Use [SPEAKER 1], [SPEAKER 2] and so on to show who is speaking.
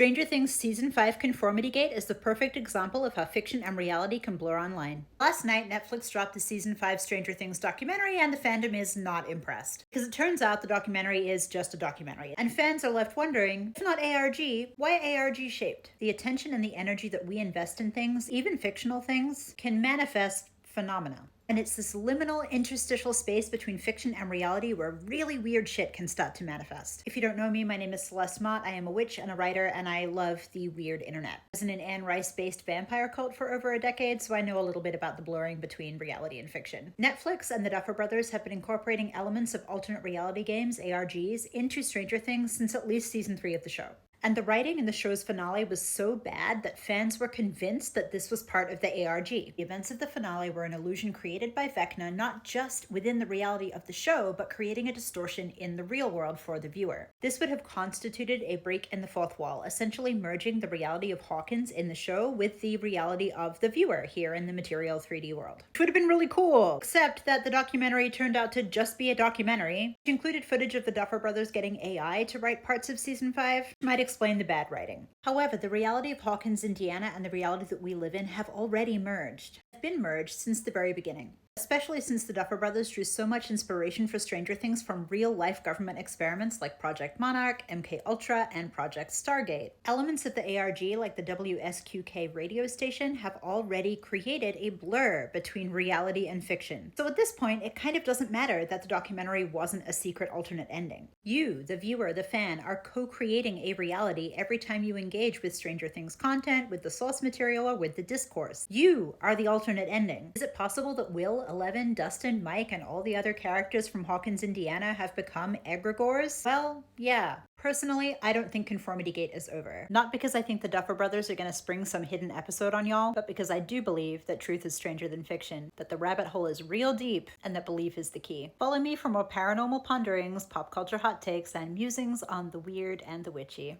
[SPEAKER 1] Stranger Things Season 5 Conformity Gate is the perfect example of how fiction and reality can blur online. Last night, Netflix dropped the Season 5 Stranger Things documentary, and the fandom is not impressed. Because it turns out the documentary is just a documentary, and fans are left wondering, if not ARG, why ARG shaped? The attention and the energy that we invest in things, even fictional things, can manifest phenomena. And it's this liminal interstitial space between fiction and reality where really weird shit can start to manifest. If you don't know me, my name is Celeste Mott. I am a witch and a writer, and I love the weird internet. I was in an Anne Rice-based vampire cult for over a decade, so I know a little bit about the blurring between reality and fiction. Netflix and the Duffer Brothers have been incorporating elements of alternate reality games, ARGs, into Stranger Things since at least season 3 of the show. And the writing in the show's finale was so bad that fans were convinced that this was part of the ARG. The events of the finale were an illusion created by Vecna, not just within the reality of the show, but creating a distortion in the real world for the viewer. This would have constituted a break in the fourth wall, essentially merging the reality of Hawkins in the show with the reality of the viewer here in the material 3D world. Which would have been really cool, except that the documentary turned out to just be a documentary, which included footage of the Duffer Brothers getting AI to write parts of season 5, might explain the bad writing. However, the reality of Hawkins, Indiana, and the reality that we live in have already merged. Have been merged since the very beginning. Especially since the Duffer Brothers drew so much inspiration for Stranger Things from real-life government experiments like Project Monarch, MK Ultra, and Project Stargate. Elements of the ARG, like the WSQK radio station, have already created a blur between reality and fiction. So at this point, it kind of doesn't matter that the documentary wasn't a secret alternate ending. You, the viewer, the fan, are co-creating a reality every time you engage with Stranger Things content, with the source material, or with the discourse. You are the alternate ending. Is it possible that Will, Eleven, Dustin, Mike, and all the other characters from Hawkins, Indiana have become egregores? Well, yeah. Personally, I don't think Conformity Gate is over. Not because I think the Duffer Brothers are gonna spring some hidden episode on y'all, but because I do believe that truth is stranger than fiction, that the rabbit hole is real deep, and that belief is the key. Follow me for more paranormal ponderings, pop culture hot takes, and musings on the weird and the witchy.